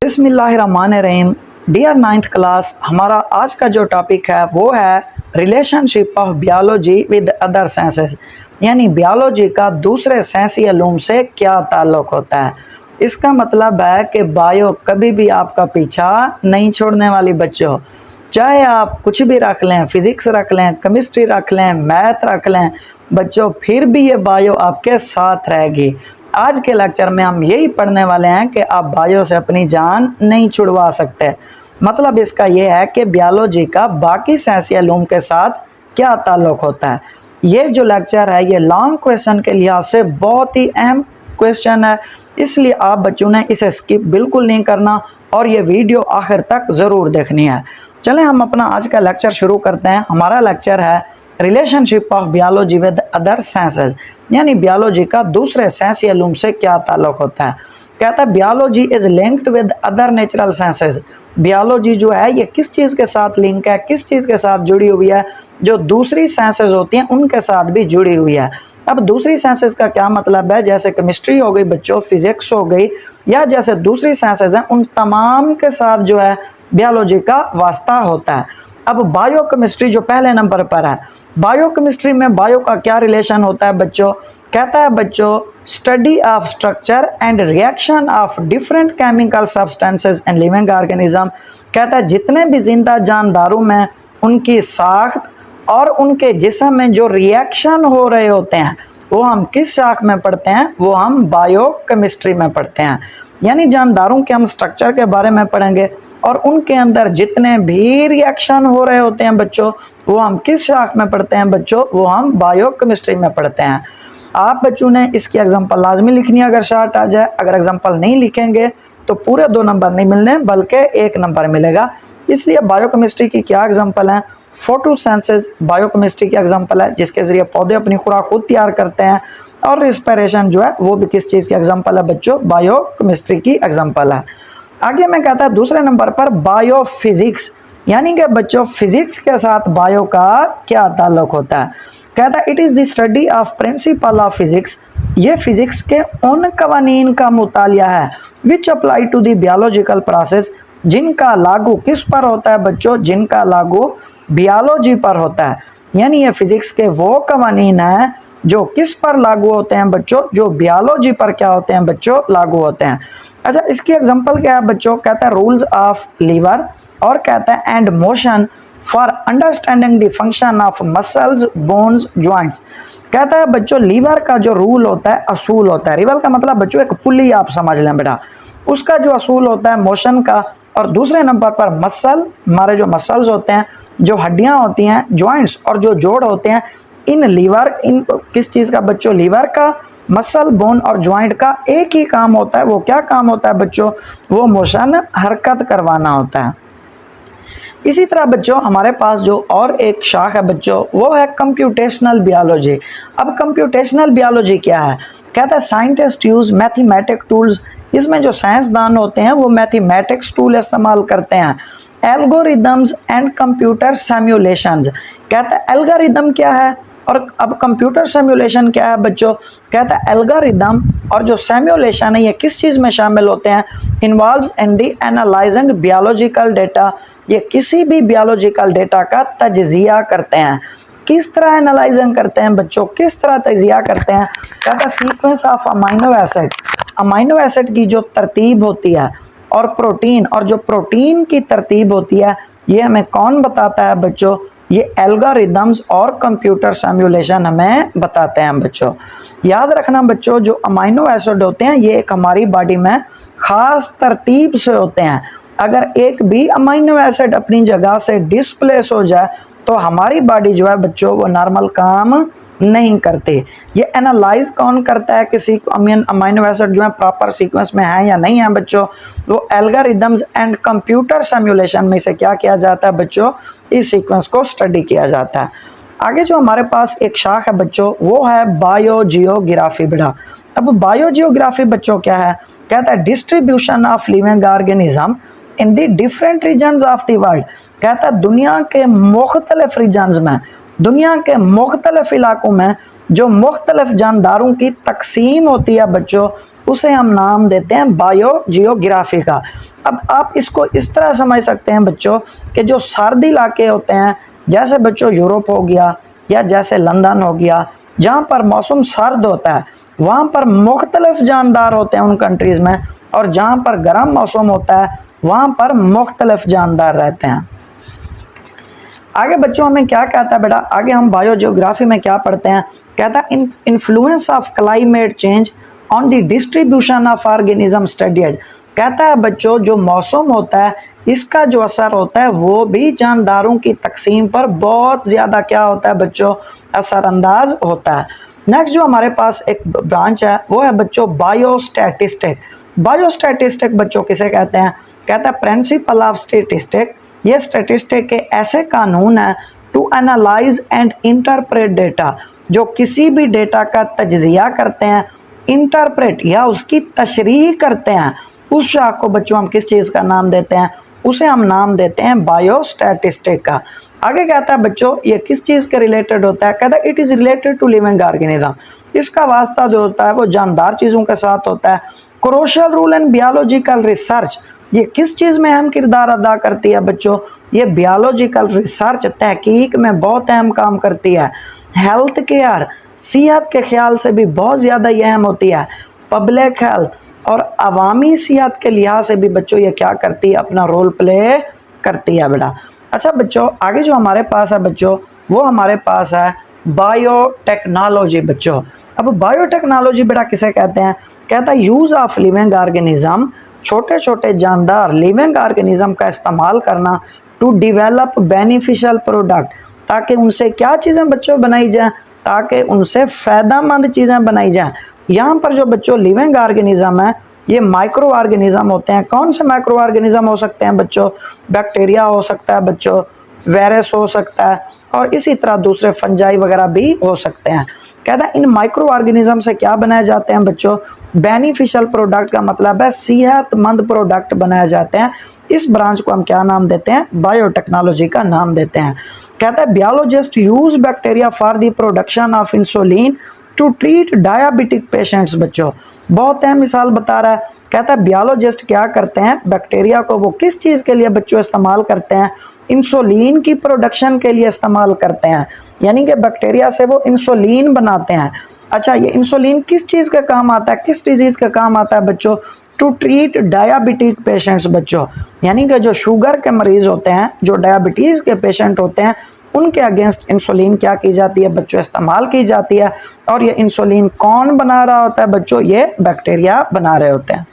बिस्मिल्लाहिर्रहमानिर्रहीम। Dear 9th class, हमारा आज का जो टॉपिक है वो है relationship of biology with other sciences, यानी बियोलॉजी का दूसरे साइंसी इल्म से क्या ताल्लुक़ होता है। इसका मतलब है कि बायो कभी भी आपका पीछा नहीं छोड़ने वाली बच्चों, चाहे आप कुछ भी रख लें, फिज़िक्स रख लें, केमिस्ट्री रख लें, मैथ रख लें बच्चों, फिर भी ये बायो आपके साथ रहेगी। आज के लेक्चर में हम यही पढ़ने वाले हैं कि आप बायो से अपनी जान नहीं छुड़वा सकते। मतलब इसका ये है कि बियोलॉजी का बाकी साइंसी इल्म के साथ क्या ताल्लुक़ होता है। ये जो लेक्चर है ये लॉन्ग क्वेश्चन के लिहाज से बहुत ही अहम क्वेश्चन है, इसलिए आप बच्चों ने इसे स्किप बिल्कुल नहीं करना और ये वीडियो आखिर तक ज़रूर देखनी है। चलें हम अपना आज का लेक्चर शुरू करते हैं। हमारा लेक्चर है relationship of biology with other sciences, यानी बियोलॉजी का दूसरे साइंसी इल्म से क्या ताल्लुक़ होता है। कहता है biology is linked with other natural sciences. Biology जो है ये किस चीज़ के साथ लिंक है, किस चीज़ के साथ जुड़ी हुई है, जो दूसरी साइंसेस होती हैं उनके साथ भी जुड़ी हुई है। अब दूसरी साइंसेस का क्या मतलब है, जैसे केमिस्ट्री हो गई बच्चों, फिजिक्स हो गई, या जैसे दूसरी साइंसेस हैं उन तमाम के साथ जो है बियोलॉजी का वास्ता होता है। अब बायोकेमिस्ट्री जो पहले नंबर पर है, बायोकेमिस्ट्री में बायो का क्या रिलेशन होता है बच्चों। कहता है बच्चों study of structure and reaction of different chemical substances and living organism. कहता है जितने भी जिंदा जानदारों में उनकी साख्त और उनके जिस्म में जो रिएक्शन हो रहे होते हैं वो हम किस शाख में पढ़ते हैं, वो हम बायोकेमिस्ट्री में पढ़ते हैं। यानी जानदारों के हम स्ट्रक्चर के बारे में पढ़ेंगे और उनके अंदर जितने भी रिएक्शन हो रहे होते हैं बच्चों वो हम किस शाख में पढ़ते हैं बच्चों, वो हम बायोकेमिस्ट्री में पढ़ते हैं। आप बच्चों ने इसकी एग्जांपल लाजमी लिखनी है अगर शार्ट आ जाए। अगर एग्जांपल नहीं लिखेंगे तो पूरे 2 नंबर नहीं मिलने बल्कि 1 नंबर मिलेगा। इसलिए बायोकेमिस्ट्री की क्या एग्जांपल है, फोटोसिंथेसिस बायोकेमिस्ट्री की एग्जांपल है जिसके ज़रिए पौधे अपनी खुराक खुद तैयार करते हैं, और रिस्पिरेशन जो है वो भी किस चीज़ की एग्जांपल है बच्चों, बायोकेमिस्ट्री की एग्जांपल है। आगे मैं कहता है दूसरे नंबर पर बायोफिजिक्स, यानी कि बच्चों फिजिक्स के साथ बायो का क्या ताल्लुक़ होता है। कहता है it is the study of principle of physics. ये फिजिक्स के उन कवानीन का मुतालिया है विच अप्लाई टू द बियोलॉजिकल प्रोसेस, जिनका लागू किस पर होता है बच्चों, जिनका लागू बियोलॉजी पर होता है। यानी ये फिजिक्स के वो कवानीन हैं जो किस पर लागू होते हैं बच्चों, जो बियोलॉजी पर क्या होते हैं बच्चों, लागू होते हैं। अच्छा इसकी एग्जांपल क्या है बच्चों, कहता है रूल्स ऑफ लीवर, और कहता है and motion for understanding the function of muscles bones joints. कहता है बच्चों लीवर का जो रूल होता है, असूल होता है, लीवर का मतलब बच्चों एक पुली आप समझ लें बेटा, उसका जो असूल होता है मोशन का, और दूसरे नंबर पर मसल, हमारे जो मसल्स होते हैं, जो हड्डियां होती हैं, जॉइंट्स और जो जोड़ होते हैं, इन लीवर, इन किस चीज़ का बच्चों, लीवर का, मसल, बोन और जॉइंट का एक ही काम होता है। वो क्या काम होता है बच्चों, वो मोशन, हरकत करवाना होता है। इसी तरह बच्चों हमारे पास जो और एक शाख है बच्चों वो है कंप्यूटेशनल बियोलॉजी। अब कंप्यूटेशनल बियोलॉजी क्या है, कहता है साइंटिस्ट यूज मैथमेटिक टूल्स। इसमें जो साइंसदान होते हैं वो मैथमेटिक्स टूल इस्तेमाल करते हैं। Algorithms and computer simulations. कहता है एल्गोरिदम क्या है और अब कंप्यूटर सिमुलेशन क्या है बच्चों। कहता है एल्गोरिदम और जो सिमुलेशन है ये किस चीज़ में शामिल होते हैं, इन्वॉल्व्स इन दी एनालाइजिंग बियोलॉजिकल डेटा। ये किसी भी बियोलॉजिकल डेटा का तज्जिया करते हैं। किस तरह एनालाइजिंग करते हैं बच्चों, किस तरह तज्जिया करते हैं। कहता है sequence of amino acid, amino acid की जो तरतीब होती है, और प्रोटीन, और जो प्रोटीन की तरतीब होती है ये हमें कौन बताता है बच्चों, ये एल्गोरिदम्स और कंप्यूटर सिमुलेशन हमें बताते हैं बच्चों। याद रखना बच्चों जो अमाइनो एसिड होते हैं ये एक हमारी बॉडी में ख़ास तरतीब से होते हैं। अगर एक भी अमाइनो एसिड अपनी जगह से डिस्प्लेस हो जाए तो हमारी बॉडी जो है बच्चों वो नॉर्मल काम नहीं करते। ये एनालाइज कौन करता है किसी अमाइनो एसिड जो है प्रॉपर सीक्वेंस में है या नहीं है बच्चों, वो एल्गोरिदम्स एंड कंप्यूटर सिमुलेशन में से क्या किया जाता है बच्चों, इस सीक्वेंस को स्टडी किया जाता है। आगे जो हमारे पास एक शाख है बच्चों वो है बायोजियोग्राफी बेटा। अब बायोजियोग्राफी बच्चों क्या है, कहता है distribution of living organism in the different regions of the world. कहता है दुनिया के मुख्तलिफ रीजन्स में, दुनिया के मुख्तलिफ इलाकों में जो मुख्तलिफ जानदारों की तकसीम होती है बच्चों, उसे हम नाम देते हैं बायो जियोग्राफी का। अब आप इसको इस तरह समझ सकते हैं बच्चों कि जो सर्द इलाके होते हैं, जैसे बच्चों यूरोप हो गया या जैसे लंदन हो गया, जहाँ पर मौसम सर्द होता है वहाँ पर मुख्तलिफ जानदार होते हैं उन कंट्रीज़ में, और जहाँ पर गर्म मौसम होता है वहाँ पर मुख्तलिफ जानदार रहते हैं। आगे बच्चों हमें क्या कहता है बेटा, आगे हम बायोजियोग्राफी में क्या पढ़ते हैं, कहता है influence of climate change on the distribution of organism studied. कहता है बच्चों जो मौसम होता है इसका जो असर होता है वो भी जानदारों की तकसीम पर बहुत ज़्यादा क्या होता है बच्चों, असरअंदाज होता है। नेक्स्ट जो हमारे पास एक ब्रांच है वो है बच्चों बायोस्टैटिस्टिक। बायोस्टैटिस्टिक बच्चों किसे कहते हैं, कहता है प्रिंसिपल ऑफ स्टैटिस्टिक। ये स्टैटिस्टिक के ऐसे कानून है to analyse and interpret data, जो किसी भी डेटा का तज्जिया करते हैं, इंटरप्रेट या उसकी तशरीह करते हैं, उस शाख को बच्चों हम किस चीज़ का नाम देते हैं, उसे हम नाम देते हैं बायोस्टैटिस्टिक का। आगे कहता है बच्चों ये किस चीज़ के रिलेटेड होता है, कहता है it is related to living organism. इसका वास्ता जो होता है वो जानदार चीज़ों के साथ होता है। Crucial role in biological research, ये किस चीज़ में अहम किरदार अदा करती है बच्चों, ये बायोलॉजिकल रिसर्च तहकीक में बहुत अहम काम करती है। हेल्थ केयर, सेहत के ख्याल से भी बहुत ज़्यादा ये अहम होती है। पब्लिक हेल्थ और अवामी सेहत के लिहाज से भी बच्चों ये क्या करती है, अपना रोल प्ले करती है बेटा। अच्छा बच्चों आगे जो हमारे पास है बच्चों वो हमारे पास है बायोटेक्नोलॉजी बच्चों। अब बायोटेक्नोलॉजी बेटा किसे कहते हैं, कहता है यूज़ ऑफ लिविंग ऑर्गेनिज्म, छोटे छोटे जानदार लिविंग ऑर्गेनिज्म का इस्तेमाल करना टू डिवेलप बेनिफिशियल प्रोडक्ट, ताकि उनसे क्या चीज़ें बच्चों बनाई जाएँ, ताकि उनसे फ़ायदेमंद चीज़ें बनाई जाएँ। यहाँ पर जो बच्चों लिविंग ऑर्गेनिज्म है ये माइक्रो ऑर्गेनिज्म होते हैं। कौन से माइक्रो ऑर्गेनिज्म हो सकते हैं बच्चों, बैक्टीरिया हो सकता है बच्चों, वायरस हो सकता है, और इसी तरह दूसरे फंजाई वगैरह भी हो सकते हैं। कहता है इन माइक्रो ऑर्गेनिज्म से क्या बनाए जाते हैं बच्चों, बेनिफिशियल प्रोडक्ट का मतलब है सेहतमंद प्रोडक्ट बनाए जाते हैं। इस ब्रांच को हम क्या नाम देते हैं, बायोटेक्नोलॉजी का नाम देते हैं। कहता है biologist use bacteria for the production of insulin to treat diabetic patients बच्चों। बहुत अहम मिसाल बता रहा है, कहता है बायोलॉजिस्ट क्या करते हैं, बैक्टीरिया को वो किस चीज़ के लिए बच्चों इस्तेमाल करते हैं, इंसुलिन की प्रोडक्शन के लिए इस्तेमाल करते हैं, यानी कि बैक्टीरिया से वो इंसुलिन बनाते हैं। अच्छा ये इंसुलिन किस चीज़ का काम आता है, किस डिजीज़ का काम आता है बच्चों, टू ट्रीट डायबिटिक पेशेंट्स बच्चों, यानी कि जो शुगर के मरीज़ होते हैं, जो डायबिटीज़ के पेशेंट होते हैं, उनके अगेंस्ट इंसुलिन क्या की जाती है बच्चों, इस्तेमाल की जाती है। और ये इंसुलिन कौन बना रहा होता है बच्चों, ये बैक्टीरिया बना रहे होते हैं।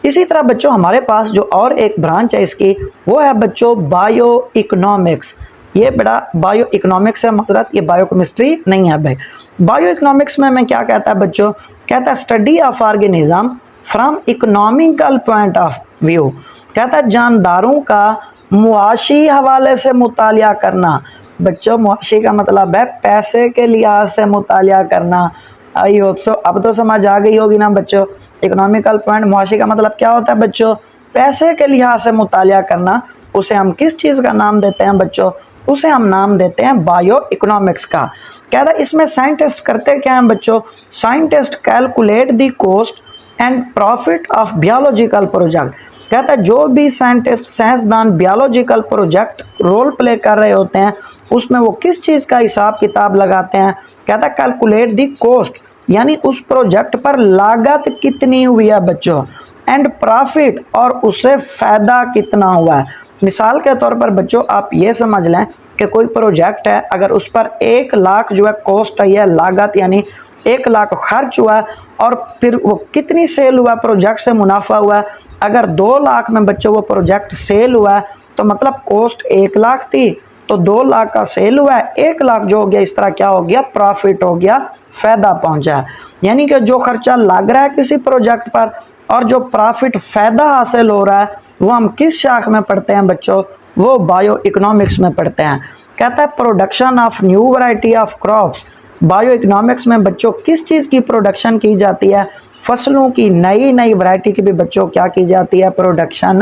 इसी तरह बच्चों हमारे पास जो और एक ब्रांच है इसकी वो है बच्चों बायो इकोनॉमिक्स। ये बड़ा बायो इकोनॉमिक्स है, मतलब ये बायोकेमिस्ट्री नहीं है भाई। बायो इकोनॉमिक्स में मैं क्या कहता है बच्चों, कहता है study of organism from economical point of view. कहता है जानदारों का मुआशी हवाले से मुतालिया करना बच्चों। मुआशी का मतलब है पैसे के लिहाज से मुतालिया करना। आई होप सो अब तो समझ आ गई होगी ना बच्चों। इकोनॉमिकल पॉइंट मुआशी का मतलब क्या होता है बच्चों, पैसे के लिहाज से मुतालिया करना। उसे हम किस चीज़ का नाम देते हैं बच्चों, उसे हम नाम देते हैं बायो इकोनॉमिक्स का। कहता है इसमें साइंटिस्ट करते क्या हैं बच्चों, scientist calculate the cost and profit of biological project. कहता है जो भी साइंटिस्ट साइंसदान बायोलॉजिकल प्रोजेक्ट रोल प्ले कर रहे होते हैं उसमें वो किस चीज़ का हिसाब किताब लगाते हैं, कहता है कैलकुलेट दी कॉस्ट, यानी उस प्रोजेक्ट पर लागत कितनी हुई है बच्चों, एंड प्रॉफिट और उससे फ़ायदा कितना हुआ है। मिसाल के तौर पर बच्चों आप ये समझ लें कि कोई प्रोजेक्ट है, अगर उस पर 1 लाख जो है कॉस्ट आई है, लागत यानी 1 लाख खर्च हुआ और फिर वो कितनी सेल हुआ, प्रोजेक्ट से मुनाफा हुआ। अगर 2 लाख में बच्चों वो प्रोजेक्ट सेल हुआ तो मतलब कॉस्ट 1 लाख थी तो 2 लाख का सेल हुआ है, 1 लाख जो हो गया इस तरह क्या हो गया, प्रॉफिट हो गया, फ़ायदा पहुंचा। यानी कि जो खर्चा लग रहा है किसी प्रोजेक्ट पर और जो प्रॉफिट फ़ायदा हासिल हो रहा है वो हम किस शाख में पढ़ते हैं बच्चों, वो बायो इकोनॉमिक्स में पढ़ते हैं। कहता है production of new variety of crops. Bio economics में बच्चों किस चीज़ की प्रोडक्शन की जाती है, फसलों की नई नई वैरायटी की भी बच्चों क्या की जाती है, प्रोडक्शन